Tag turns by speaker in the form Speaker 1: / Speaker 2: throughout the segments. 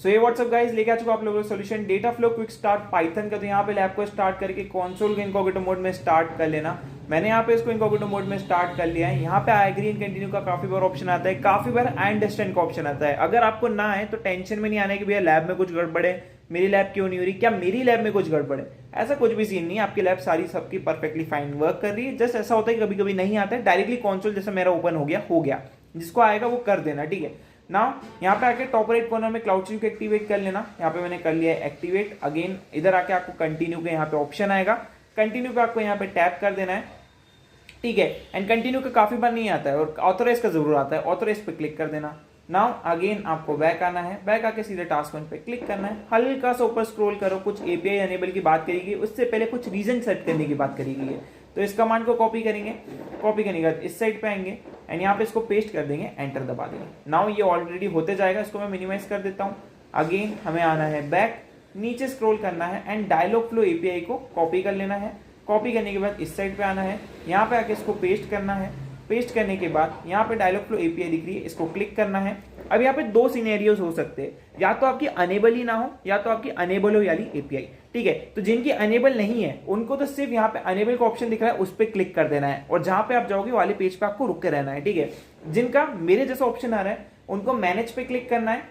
Speaker 1: सो ये WhatsApp guys लेके आ चुका आप लोगों को solution data flow quick start Python का। तो यहाँ पे लैब को स्टार्ट करके कंसोल के इनकॉग्निटो मोड में स्टार्ट कर लेना। मैंने यहाँ पे इसको इनकॉग्निटो मोड में स्टार्ट कर लिया है। यहाँ पे आई एग्री एंड कंटिन्यू का काफी बार ऑप्शन आता है, काफी बार आई अंडरस्टैंड का ऑप्शन आता है। अगर आपको ना आए तो टेंशन में नहीं आने की भैया लैब में कुछ गड़बड़ है, मेरी लैब क्यों नहीं हो रही, क्या मेरी लैब में कुछ गड़बड़ है, ऐसा कुछ भी सीन नहीं है। आपकी लैब सारी सबकी परफेक्टली फाइन वर्क कर रही है। जस्ट ऐसा होता है कभी कभी नहीं आता है, डायरेक्टली कंसोल जैसे मेरा ओपन हो गया, जिसको आएगा वो कर देना, ठीक है ना। यहाँ पे आके टॉप राइट कॉर्नर में क्लाउड स्ट्रीम को एक्टिवेट कर लेना। यहाँ पे मैंने कर लिया है एक्टिवेट। अगेन इधर आके आपको कंटिन्यू के यहाँ पे ऑप्शन आएगा, कंटिन्यू पे आपको यहाँ पे टैप कर देना है, ठीक है। एंड कंटिन्यू का काफी बार नहीं आता है और ऑथराइज का जरूर आता है, ऑथराइज पे क्लिक कर देना। नाउ अगेन आपको बैक आना है, बैक आके सीधे टास्क 1 पे क्लिक करना है। हल्का सा ऊपर स्क्रॉल करो, कुछ एपीआई एनेबल की बात करेगी, उससे पहले कुछ रीजन सेट करने की बात करेगी है। तो इस कमांड को कॉपी करेंगे, कॉपी करने के बाद इस साइड पे आएंगे एंड यहाँ पे इसको पेस्ट कर देंगे, एंटर दबा देंगे। नाउ ये ऑलरेडी होते जाएगा, इसको मैं मिनिमाइज कर देता हूँ। अगेन हमें आना है बैक, नीचे स्क्रॉल करना है एंड डायलॉग फ्लो एपीआई को कॉपी कर लेना है। कॉपी करने के बाद इस साइड पे आना है, यहाँ पे आके इसको पेस्ट करना है। पेस्ट करने के बाद यहाँ पे डायलॉग फ्लो एपीआई दिख रही है, इसको क्लिक करना है। अब यहाँ पे दो सिनेरियोज हो सकते हैं, या तो आपकी अनेबल ही ना हो या तो आपकी अनेबल हो यानी एपीआई, ठीक है। तो जिनकी अनेबल नहीं है उनको तो सिर्फ यहाँ पे अनेबल का ऑप्शन दिख रहा है, उस पर क्लिक कर देना है और जहां पे आप जाओगे वाले पेज पे आपको रुक के रहना है, ठीक है। जिनका मेरे जैसा ऑप्शन आ रहा है उनको मैनेज पे क्लिक करना है,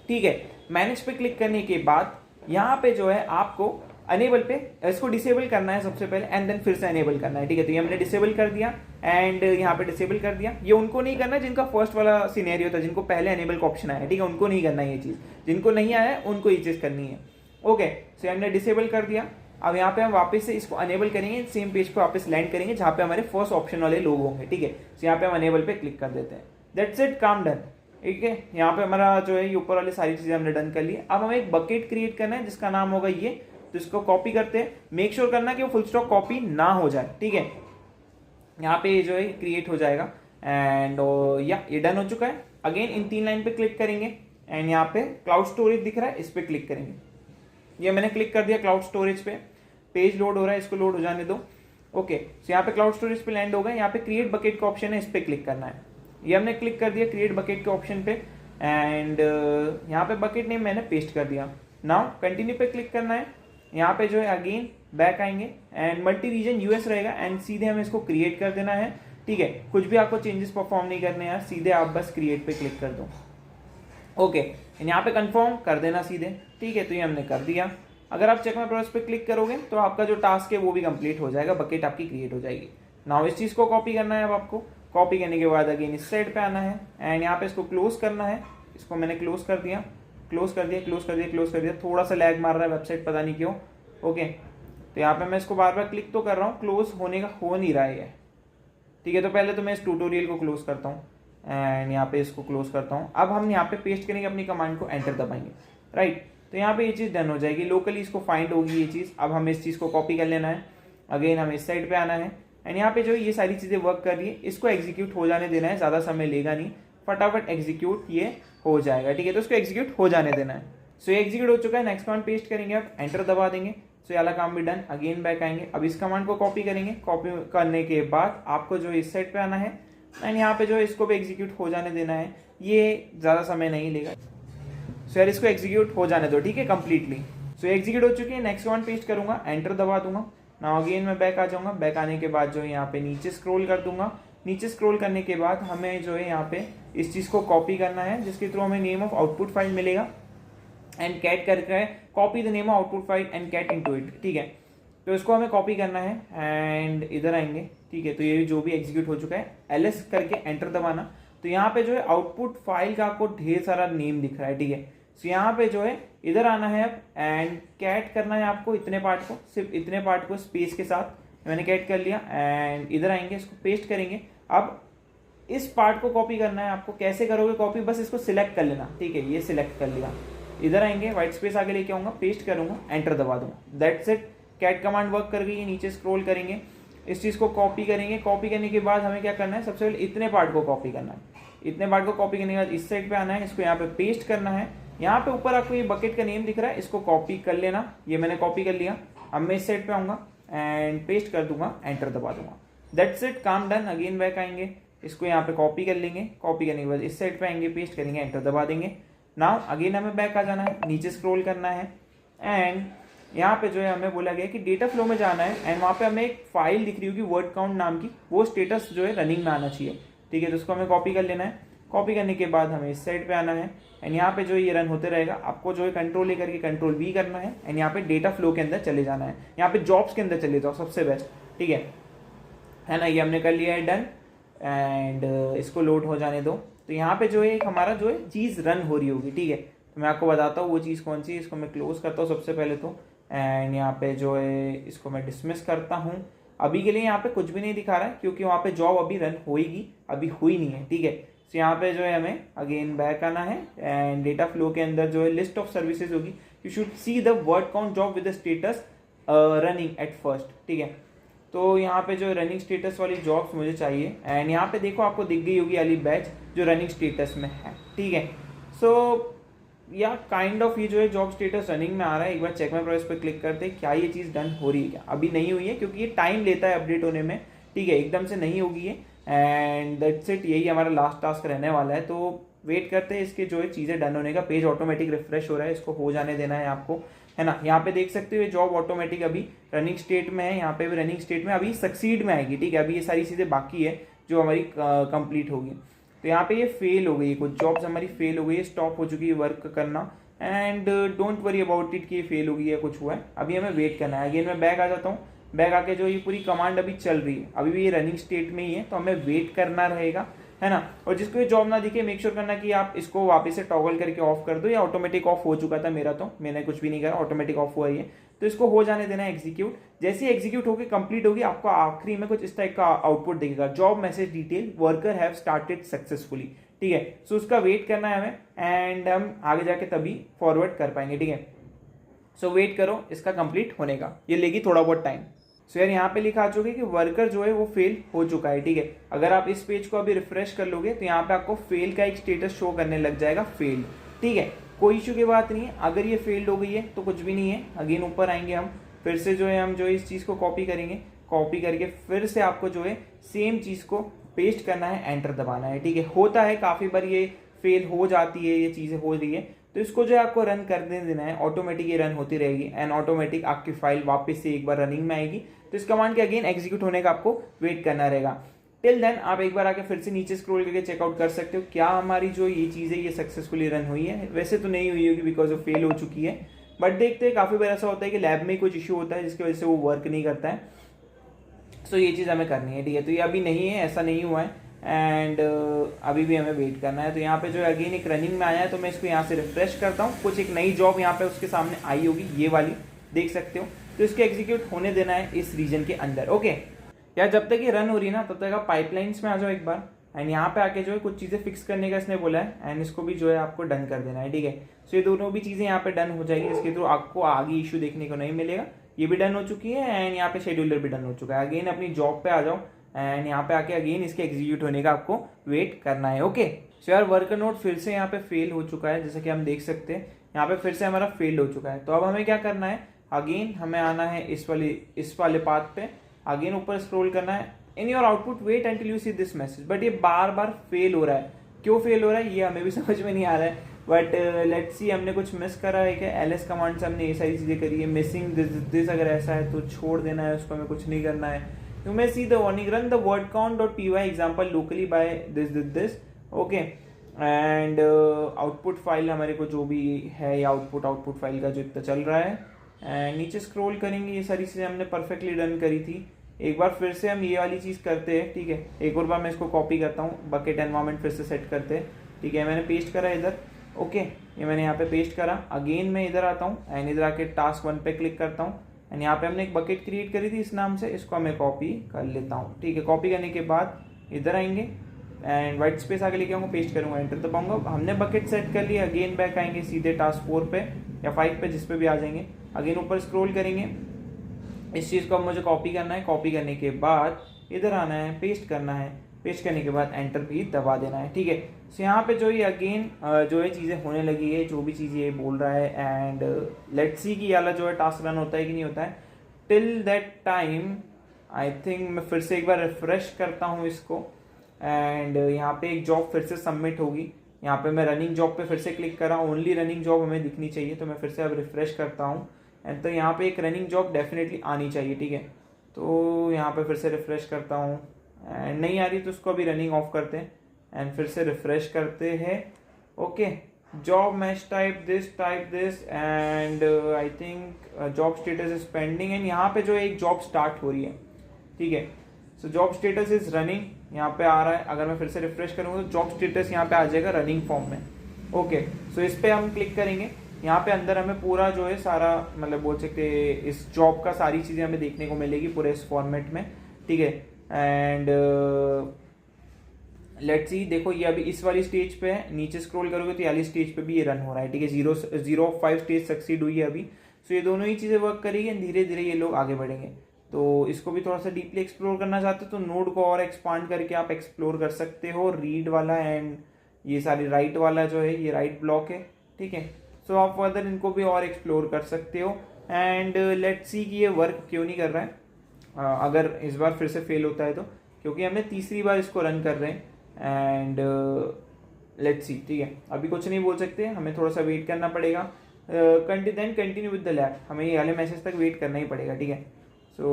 Speaker 1: ठीक है। मैनेज पे क्लिक करने के बाद यहाँ पे जो है आपको अनेबल पे इसको डिसेबल करना है सबसे पहले एंड देन फिर से अनेबल करना है, ठीक है। तो ये हमने डिसेबल कर दिया एंड यहाँ पे डिसेबल कर दिया। ये उनको नहीं करना जिनका फर्स्ट वाला सिनेरियो था, जिनको पहले अनेबल का ऑप्शन आया, ठीक है, उनको नहीं करना ये चीज। जिनको नहीं आया है उनको ये चीज करनी है, ओके। सो हमने डिसेबल कर दिया। अब यहाँ पे हम वापस से इसको अनेबल करेंगे, सेम पेज पे वापस लैंड करेंगे जहाँ पे हमारे फर्स्ट ऑप्शन वाले लोग होंगे, ठीक है। तो यहाँ पे हम अनेबल पे क्लिक कर देते हैं, दैट्स इट, काम डन, ठीक है। यहाँ पे हमारा जो है ये ऊपर वाली सारी चीजें हमने डन कर ली। अब हमें एक बकेट क्रिएट करना है जिसका नाम होगा ये। तो इसको कॉपी करते हैं, मेक श्योर करना कि वो फुल स्टॉप कॉपी ना हो जाए, ठीक है। यहाँ पे जो है क्रिएट हो जाएगा एंड या ये डन हो चुका है। अगेन इन 3 लाइन पे क्लिक करेंगे एंड यहाँ पे क्लाउड स्टोरेज दिख रहा है, इस पे क्लिक करेंगे। ये मैंने क्लिक कर दिया क्लाउड स्टोरेज पे, पेज लोड हो रहा है, इसको लोड हो जाने दो, ओके। सो यहाँ पे क्लाउड स्टोरेज पे लैंड हो गए। यहाँ पे क्रिएट बकेट का ऑप्शन है, इस पे क्लिक करना है। ये हमने क्लिक कर दिया क्रिएट बकेट के ऑप्शन पे एंड यहाँ पे बकेट नेम मैंने पेस्ट कर दिया। नाउ कंटिन्यू पे क्लिक करना है। यहाँ पे जो है अगेन बैक आएंगे एंड मल्टी रीजन यूएस रहेगा एंड सीधे हमें इसको क्रिएट कर देना है, ठीक है। कुछ भी आपको चेंजेस परफॉर्म नहीं करने हैं, सीधे आप बस क्रिएट पे क्लिक कर दो, ओके। यहाँ पे कंफर्म कर देना सीधे, ठीक है। तो ये हमने कर दिया। अगर आप चेक माय प्रोसेस पे क्लिक करोगे तो आपका जो टास्क है वो भी कंप्लीट हो जाएगा, बकेट आपकी क्रिएट हो जाएगी। नाउ इस चीज को कॉपी करना है। अब आपको कॉपी करने के बाद अगेन इस साइड पे आना है एंड यहाँ पे इसको क्लोज करना है। इसको मैंने क्लोज कर दिया, क्लोज कर दिया, क्लोज कर दिया, क्लोज कर दिया। थोड़ा सा लैग मार रहा है वेबसाइट, पता नहीं क्यों, ओके। तो यहाँ पे मैं इसको बार बार क्लिक तो कर रहा हूँ, क्लोज होने का हो नहीं रहा है, ठीक है। तो पहले तो मैं इस ट्यूटोरियल को क्लोज करता हूँ एंड यहाँ पे इसको क्लोज करता हूँ। अब हम यहाँ पे पेस्ट करेंगे अपनी कमांड को, एंटर दबाएंगे, राइट। तो यहाँ पे ये चीज़ डन हो जाएगी, लोकली इसको फाइंड होगी ये चीज़। अब हमें इस चीज़ को कॉपी कर लेना है। अगेन हम इस साइड पे आना है एंड यहाँ पे जो ये सारी चीज़ें वर्क कर रही है इसको एग्जीक्यूट हो जाने देना है, ज़्यादा समय लेगा नहीं, फटाफट एग्जीक्यूट ये हो जाएगा, ठीक है। तो इसको एग्जीक्यूट हो जाने देना है। सो ये एग्जीक्यूट हो चुका है। नेक्स्ट कमांड पेस्ट करेंगे, आप एंटर दबा देंगे। सो ये वाला काम भी डन। अगेन बैक आएंगे, अब इस कमांड को कॉपी करेंगे। कॉपी करने के बाद आपको जो इस साइड पे आना है एंड यहाँ पे जो इसको भी एग्जीक्यूट हो जाने देना है, ये ज़्यादा समय नहीं लेगा। सो यार इसको एग्जीक्यूट हो जाने दो, ठीक है, कंप्लीटली। सो एग्जीक्यूट हो चुकी है। नेक्स्ट कमांड पेस्ट करूंगा, एंटर दबा दूंगा। नाउ अगेन मैं बैक आ जाऊंगा। बैक आने के बाद जो है यहाँ पे नीचे स्क्रॉल कर दूंगा। नीचे स्क्रॉल करने के बाद हमें जो है यहाँ पे इस चीज़ को कॉपी करना है, जिसके थ्रू हमें नेम ऑफ आउटपुट फाइल मिलेगा एंड कैट करके copy the name of output file and cat into it, ठीक है। तो इसको हमें कॉपी करना है एंड इधर आएंगे, ठीक है। तो ये जो भी एग्जीक्यूट हो चुका है, एलएस करके एंटर दबाना। तो यहाँ पे जो है आउटपुट फाइल का आपको ढेर सारा नेम दिख रहा है, ठीक है। तो यहाँ पे जो है इधर आना है एंड कैट करना है आपको इतने पार्ट को, सिर्फ इतने पार्ट को स्पेस के साथ मैंने कैट कर लिया एंड इधर आएंगे, इसको पेस्ट करेंगे। अब इस पार्ट को कॉपी करना है आपको। कैसे करोगे कॉपी, बस इसको सिलेक्ट कर लेना, ठीक है। ये सिलेक्ट कर लिया, इधर आएंगे, व्हाइट स्पेस आगे लेके आऊंगा, पेस्ट करूंगा, एंटर दबा दूंगा, that's it. Cat command work कर गई है। नीचे स्क्रॉल करेंगे, इस चीज को कॉपी करेंगे। कॉपी करने के बाद हमें क्या करना है, सबसे पहले इतने पार्ट को कॉपी करना है। इतने पार्ट को कॉपी करने के बाद इस साइड पे आना है, इसको यहाँ पे पेस्ट करना है। यहाँ पे ऊपर आपको ये बकेट का नेम दिख रहा है, इसको कॉपी कर लेना। ये मैंने कॉपी कर लिया। अब मैं इस साइड पे आऊंगा एंड पेस्ट कर दूंगा, एंटर दबा दूंगा, दैट्स इट, काम डन। अगेन बैक आएंगे, इसको यहाँ पे कॉपी कर लेंगे। कॉपी करने के बाद इस साइड पे आएंगे, पेस्ट करेंगे, एंटर दबा देंगे। नाउ अगेन हमें बैक आ जाना है, नीचे स्क्रॉल करना है एंड यहाँ पे जो है हमें बोला गया कि डेटा फ्लो में जाना है एंड वहाँ पे हमें एक फाइल दिख रही होगी वर्ड काउंट नाम की, वो स्टेटस जो है रनिंग में आना चाहिए। ठीक है, तो उसको हमें कॉपी कर लेना है। कॉपी करने के बाद हमें इस साइड पे आना है एंड यहाँ पे जो ये रन होते रहेगा, आपको जो है कंट्रोल लेकर के कंट्रोल V करना है एंड यहाँ पे डेटा फ्लो के अंदर चले जाना है, यहाँ पे जॉब्स के अंदर चले जाओ सबसे बेस्ट। ठीक है ना, ये हमने कर लिया है डन एंड इसको लोड हो जाने दो। तो यहाँ पे जो है एक हमारा जो है चीज़ रन हो रही होगी। ठीक है, तो मैं आपको बताता हूँ वो चीज़ कौन सी है। इसको मैं क्लोज करता हूँ सबसे पहले तो एंड यहाँ पे जो है इसको मैं डिसमिस करता हूँ। अभी के लिए यहाँ पे कुछ भी नहीं दिखा रहा है क्योंकि वहाँ पे जॉब अभी रन होएगी, अभी हुई नहीं है। ठीक है, तो यहाँ पे जो है हमें अगेन बैक आना है एंड डेटा फ्लो के अंदर जो है लिस्ट ऑफ सर्विसेज होगी, you should see the word count job with the status running at first. ठीक है, तो यहाँ पे जो रनिंग स्टेटस वाली जॉब्स मुझे चाहिए एंड यहाँ पे देखो आपको दिख गई होगी वाली बैच जो रनिंग स्टेटस में है। ठीक है, सो या काइंड ऑफ ये जो है जॉब स्टेटस रनिंग में आ रहा है। एक बार चेक माय प्रोग्रेस पे क्लिक करते हैं, क्या ये चीज़ डन हो रही है क्या? अभी नहीं हुई है क्योंकि ये टाइम लेता है अपडेट होने में। ठीक है, एकदम से नहीं होगी ये एंड दैट्स इट, यही हमारा लास्ट टास्क रहने वाला है। तो वेट करते हैं इसके जो है चीज़ें डन होने का। पेज ऑटोमेटिक रिफ्रेश हो रहा है, इसको हो जाने देना है आपको, है ना। यहाँ पे देख सकते हो ये जॉब ऑटोमेटिक अभी रनिंग स्टेट में है, यहाँ पे भी रनिंग स्टेट में, अभी सक्सीड में आएगी। ठीक है, अभी ये सारी चीज़ें बाकी है जो हमारी कंप्लीट होगी। तो यहाँ पे ये फेल हो गई, कुछ जॉब्स हमारी फेल हो गई, स्टॉप हो चुकी है वर्क करना and don't worry about it कि ये फेल हो गई है कुछ हुआ है। अभी हमें वेट करना है। अगेन मैं बैक आ जाता हूँ, बैक आके जो ये पूरी कमांड अभी चल रही है, अभी भी ये रनिंग स्टेट में ही है, तो हमें वेट करना रहेगा, है ना। और जिसको ये जॉब ना दिखे मेक श्योर करना कि आप इसको वापस से टॉगल करके ऑफ कर दो, या ऑटोमेटिक ऑफ हो चुका था मेरा, तो मैंने कुछ भी नहीं करा, ऑटोमेटिक ऑफ हुआ ही है। तो इसको हो जाने देना है एग्जीक्यूट। जैसे ही एग्जीक्यूट होकर कंप्लीट होगी, आपको आखिरी में कुछ इस टाइप का आउटपुट दिखेगा, job message detail worker have started successfully. ठीक है, सो उसका वेट करना है हमें एंड हम आगे जाके तभी फॉरवर्ड कर पाएंगे। ठीक है, सो वेट करो इसका कंप्लीट होने का, ये लेगी थोड़ा बहुत टाइम। सो यार यहाँ पे लिखा आ चुका है कि वर्कर जो है वो फेल हो चुका है। ठीक है, अगर आप इस पेज को अभी रिफ्रेश कर लोगे तो यहाँ पे आपको फेल का एक स्टेटस शो करने लग जाएगा, फेल्ड। ठीक है, कोई इशू की बात नहीं है। अगर ये फेल्ड हो गई है तो कुछ भी नहीं है, अगेन ऊपर आएंगे हम, फिर से जो है हम जो इस चीज़ को कॉपी करेंगे, कॉपी करके फिर से आपको जो है सेम चीज़ को पेस्ट करना है, एंटर दबाना है। ठीक है, होता है काफ़ी बार ये फेल हो जाती है, ये चीज़ें हो रही है, तो इसको जो है आपको रन करने देना है, ऑटोमेटिक ये रन होती रहेगी एंड ऑटोमेटिक आपकी फाइल वापस से एक बार रनिंग में आएगी। तो इस कमांड के अगेन एग्जीक्यूट होने का आपको वेट करना रहेगा। टिल देन आप एक बार आके फिर से नीचे स्क्रॉल करके चेकआउट कर सकते हो क्या हमारी जो ये चीज़ है ये सक्सेसफुली रन हुई है। वैसे तो नहीं हुई होगी बिकॉज वो फेल हो चुकी है, बट देखते हैं काफ़ी बार ऐसा होता है कि लैब में कुछ इशू होता है जिसकी वजह से वो वर्क नहीं करता है। सो ये चीज़ हमें करनी है। ठीक है, तो ये अभी नहीं है, ऐसा नहीं हुआ है एंड अभी भी हमें वेट करना है। तो यहाँ पे जो है अगेन एक रनिंग में आया है, तो मैं इसको यहाँ से रिफ्रेश करता हूँ, कुछ एक नई जॉब यहाँ पे उसके सामने आई होगी, ये वाली देख सकते हो। तो इसके एग्जीक्यूट होने देना है इस रीजन के अंदर। ओके यार, जब तक ये रन हो रही है ना तब तक आप पाइपलाइंस में आ जाओ एक बार एंड यहाँ पे आके जो है कुछ चीज़ें फिक्स करने का इसने बोला है एंड इसको भी जो है आपको डन कर देना है। ठीक है, सो ये दोनों भी चीज़ें यहाँ पे डन हो जाएगी, इसके थ्रू आपको आगे इशू देखने को नहीं मिलेगा। ये भी डन हो चुकी है एंड यहाँ पे शेड्यूलर भी डन हो चुका है। अगेन अपनी जॉब पे आ जाओ एंड यहाँ पे आके अगेन इसके एग्जीक्यूट होने का आपको वेट करना है। ओके, सो यार वर्कर नोड फिर से यहाँ पे फेल हो चुका है, जैसे कि हम देख सकते हैं यहाँ पे फिर से हमारा फेल हो चुका है। तो अब हमें क्या करना है, अगेन हमें आना है इस वाले पाथ पे, अगेन ऊपर स्क्रॉल करना है, in your output wait until you see this message. But ये बार बार फेल हो रहा है, क्यों फेल हो रहा है ये हमें भी समझ में नहीं आ रहा है। बट लेट्स सी हमने कुछ मिस करा है क्या, एलएस कमांड से हमने ये सारी चीज़ें करी है, मिसिंग दिस अगर ऐसा है तो छोड़ देना है, उसको हमें कुछ नहीं करना है। You may see the warning, run the word count dot py example locally by this. Okay, and output file हमारे को जो भी है, या आउटपुट फाइल का जो इतना चल रहा है एंड नीचे स्क्रॉल करेंगे, ये सारी चीज़ें हमने परफेक्टली डन करी थी। एक बार फिर से हम ये वाली चीज़ करते हैं। ठीक है, एक और बार मैं इसको कॉपी करता हूँ, बकेट एनवायरनमेंट फिर से सेट करते हैं। ठीक है, मैंने पेस्ट करा इधर। ओके, ये मैंने यहाँ पे पेस्ट करा। अगेन मैं इधर आता हूँ एंड इधर आके टास्क 1 पे क्लिक करता हूँ एंड यहाँ पे हमने एक बकेट क्रिएट करी थी इस नाम से, इसको मैं कॉपी कर लेता हूँ। ठीक है, कॉपी करने के बाद इधर आएंगे एंड व्हाइट स्पेस आगे लेके आऊँगा, पेस्ट करूँगा, एंटर दबाऊंगा। हमने बकेट सेट कर लिया। अगेन बैक आएंगे सीधे टास्क 4 पे या 5 पे, जिस पे भी आ जाएंगे। अगेन ऊपर स्क्रॉल करेंगे, इस चीज़ को अब मुझे कॉपी करना है। कॉपी करने के बाद इधर आना है, पेस्ट करना है, पेस्ट करने के बाद एंटर भी दबा देना है। ठीक है, सो यहाँ पे जो ये अगेन जो है चीज़ें होने लगी है, जो भी चीज़ें ये बोल रहा है एंड लेट्स सी कि वाला जो है टास्क रन होता है कि नहीं होता है। Till that time I think मैं फिर से एक बार रिफ्रेश करता हूँ इसको एंड यहाँ पे एक जॉब फिर से सबमिट होगी। यहाँ पे मैं रनिंग जॉब पे फिर से क्लिक करा, ओनली रनिंग जॉब हमें दिखनी चाहिए, तो मैं फिर से अब रिफ्रेश करता हूँ एंड तो यहाँ पे एक रनिंग जॉब डेफिनेटली आनी चाहिए, ठीक है। तो यहाँ पे फिर से रिफ्रेश करता हूँ एंड नहीं आ रही तो उसको अभी रनिंग ऑफ करते हैं एंड फिर से रिफ्रेश करते हैं। Okay, job match type this and I think job status is pending and यहाँ पे जो एक जॉब स्टार्ट हो रही है, ठीक है। So job status is running, यहाँ पे आ रहा है। अगर मैं फिर से रिफ्रेश करूँगा तो जॉब स्टेटस यहाँ पे आ जाएगा रनिंग फॉर्म में। ओके, सो इस पे हम क्लिक करेंगे। यहाँ पे अंदर हमें पूरा जो है सारा मतलब बोल सकते हैं इस जॉब का सारी चीज़ें हमें देखने को मिलेगी पूरे इस फॉर्मेट में, ठीक है। एंड लेट्स सी, देखो ये अभी इस वाली स्टेज पे है, नीचे स्क्रॉल करोगे तो ये वाली स्टेज पे भी ये रन हो रहा है, ठीक है। 0-5 स्टेज सक्सीड हुई है अभी। सो ये दोनों ही चीज़ें वर्क करेगी, धीरे धीरे ये लोग आगे बढ़ेंगे। तो इसको भी थोड़ा सा डीपली एक्सप्लोर करना चाहते हो तो नोड को और एक्सपांड करके आप एक्सप्लोर कर सकते हो। रीड वाला एंड ये सारी राइट वाला जो है ये राइट ब्लॉक है, ठीक है। सो आप फर्दर इनको भी और एक्सप्लोर कर सकते हो एंड लेट्स सी कि ये वर्क क्यों नहीं कर रहा है। अगर इस बार फिर से फेल होता है तो, क्योंकि हमने तीसरी बार इसको रन कर रहे हैं एंड लेट्स सी, ठीक है। अभी कुछ नहीं बोल सकते, हमें थोड़ा सा वेट करना पड़ेगा। कंटिन्यू विद द लैब, हमें ये वाले मैसेज तक वेट करना ही पड़ेगा, ठीक है। सो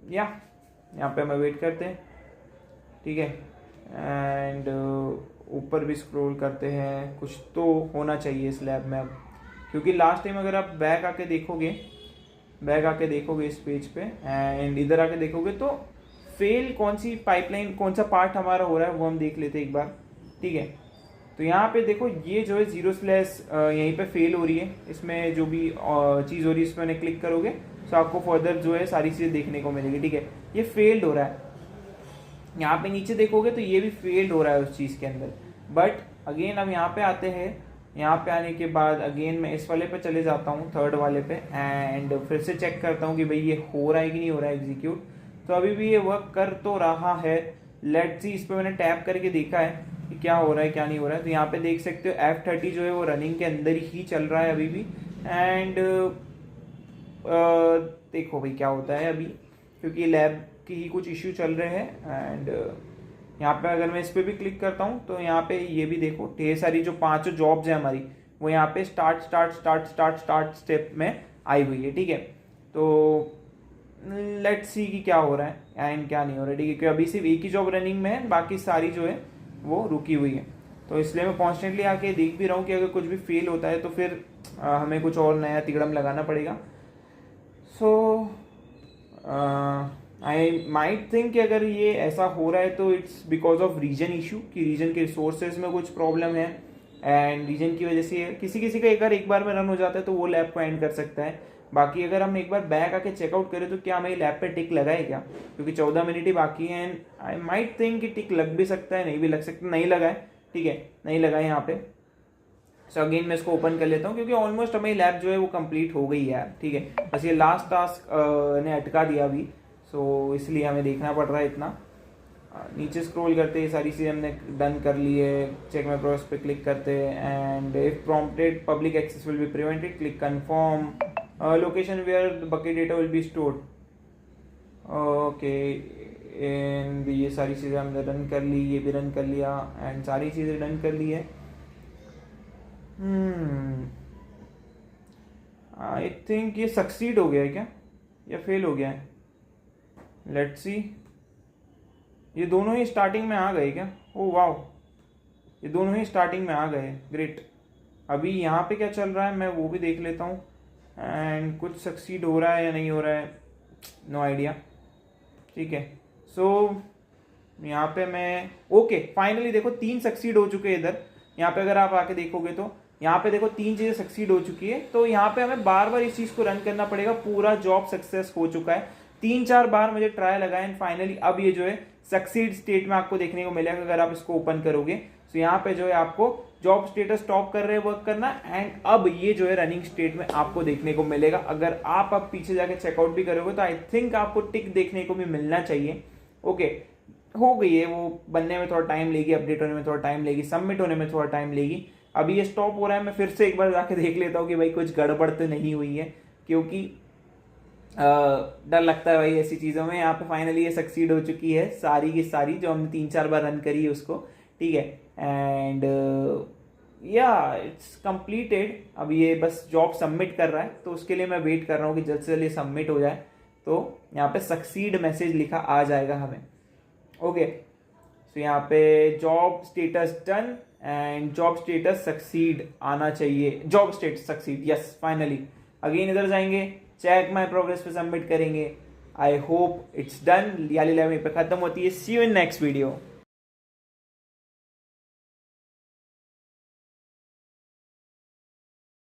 Speaker 1: यहाँ पे हम वेट करते हैं, ठीक है। एंड ऊपर भी स्क्रॉल करते हैं, कुछ तो होना चाहिए इस लैब में अब, क्योंकि लास्ट टाइम अगर आप बैक आके देखोगे इस पेज पे एंड इधर आके देखोगे तो फेल कौन सी पाइपलाइन, कौन सा पार्ट हमारा हो रहा है वो हम देख लेते हैं एक बार, ठीक है। तो यहाँ पे देखो ये जो है 0/ यहीं पे फेल हो रही है, इसमें जो भी चीज़ हो रही है इसमें मैंने क्लिक करोगे तो आपको फर्दर जो है सारी चीज़ें देखने को मिलेगी, ठीक है। ये फेल्ड हो रहा है, यहाँ पे नीचे देखोगे तो ये भी फेल्ड हो रहा है उस चीज़ के अंदर। बट अगेन अब यहाँ पे आते हैं, यहाँ पे आने के बाद अगेन मैं इस वाले पे चले जाता हूँ, थर्ड वाले पे, एंड फिर से चेक करता हूँ कि भाई ये हो रहा है कि नहीं हो रहा है एग्जीक्यूट। तो अभी भी ये वर्क कर तो रहा है। लेट्स सी, इस पे मैंने टैप करके देखा है कि क्या हो रहा है क्या नहीं हो रहा है। तो यहाँ पे देख सकते हो F30 जो है वो रनिंग के अंदर ही चल रहा है अभी भी। एंड देखो भाई क्या होता है अभी, क्योंकि लैब की ही कुछ इश्यू चल रहे हैं। एंड यहाँ पे अगर मैं इस पे भी क्लिक करता हूँ तो यहाँ पे ये भी देखो ढेर सारी जो 5 जॉब्स है हमारी वो यहाँ पे स्टार्ट स्टेप में आई हुई है, ठीक है। तो लेट्स सी कि क्या हो रहा है एंड क्या नहीं हो रहा है, ठीक है। क्योंकि अभी सिर्फ एक ही जॉब रनिंग में है, बाकी सारी जो है वो रुकी हुई है। तो इसलिए मैं कॉन्स्टेंटली आके देख भी रहा हूँ कि अगर कुछ भी फेल होता है तो फिर हमें कुछ और नया तिकड़म लगाना पड़ेगा। सो आई माइट थिंक कि अगर ये ऐसा हो रहा है तो it's because of region issue, कि रीजन के रिसोर्सेज में कुछ प्रॉब्लम है एंड रीजन की वजह से किसी का एक बार में रन हो जाता है तो वो लैब को एंड कर सकता है। बाकी अगर हम एक बार बैक आके चेकआउट करें तो क्या हमें लैब पे टिक लगाए क्या, क्योंकि 14 मिनट ही बाकी है एंड आई माइट थिंक कि टिक लग भी सकता है, नहीं भी लग सकता। नहीं लगा है, ठीक है, नहीं लगा है यहाँ पे। सो अगेन मैं इसको ओपन कर लेता हूँ, क्योंकि ऑलमोस्ट हमें लैब जो है वो कंप्लीट हो गई है, ठीक है। बस ये लास्ट टास्क ने अटका दिया अभी, सो इसलिए हमें देखना पड़ रहा है इतना। नीचे स्क्रॉल करते हैं, सारी चीज़ें हमने डन कर ली है। चेक माय प्रोसेस पे क्लिक करते हैं and if prompted public access will be prevented, click confirm. Location where the bucket data will be stored, okay. And ये सारी चीज़ें हमने रन कर ली, ये भी रन कर लिया एंड सारी चीज़ें डन कर ली है। आई थिंक ये सक्सीड हो गया है क्या या फेल हो गया है, लेट्स सी। ये दोनों ही स्टार्टिंग में आ गए क्या? ओह वाओ, ये दोनों ही स्टार्टिंग में आ गए, ग्रेट। अभी यहाँ पे क्या चल रहा है मैं वो भी देख लेता हूँ एंड कुछ सक्सीड हो रहा है या नहीं हो रहा है, नो आइडिया, ठीक है। सो यहाँ पे मैं ओके फाइनली देखो 3 सक्सीड हो चुके हैं इधर। यहाँ पे अगर आप आके देखोगे तो यहाँ पे देखो 3 चीज़ें सक्सीड हो चुकी है। तो यहाँ पे हमें बार बार इस चीज़ को रन करना पड़ेगा, पूरा जॉब सक्सेस हो चुका है। 3-4 बार मुझे ट्राई लगा एंड फाइनली अब ये जो है सक्सीड स्टेट में आपको देखने को मिलेगा अगर आप इसको ओपन करोगे। तो यहाँ पे जो है आपको जॉब स्टेटस स्टॉप कर रहे हैं वर्क करना एंड अब ये जो है रनिंग स्टेट में आपको देखने को मिलेगा। अगर आप अब पीछे जाके चेकआउट भी करोगे तो आई थिंक आपको टिक देखने को भी मिलना चाहिए। ओके, हो गई है, वो बनने में थोड़ा टाइम लेगी, अपडेट होने में थोड़ा टाइम लेगी, सबमिट होने में थोड़ा टाइम लेगी। अभी ये स्टॉप हो रहा है, मैं फिर से एक बार जाके देख लेता हूँ कि भाई कुछ गड़बड़ तो नहीं हुई है, क्योंकि डर लगता है भाई ऐसी चीज़ों में। यहाँ पे फाइनली ये सक्सीड हो चुकी है सारी की सारी जो हमने 3-4 बार रन करी है उसको, ठीक है। एंड या इट्स कंप्लीटेड। अब ये बस जॉब सबमिट कर रहा है, तो उसके लिए मैं वेट कर रहा हूँ कि जल्द से जल्द ये सबमिट हो जाए, तो यहाँ पे सक्सीड मैसेज लिखा आ जाएगा हमें। ओके, तो यहाँ पे job status done and job status succeed आना चाहिए, job status succeed, yes finally. Again इधर जाएंगे, चेक माई प्रोग्रेस पे सबमिट करेंगे। I hope it's done. याली लाइव पे खत्म होती है। See you in next video.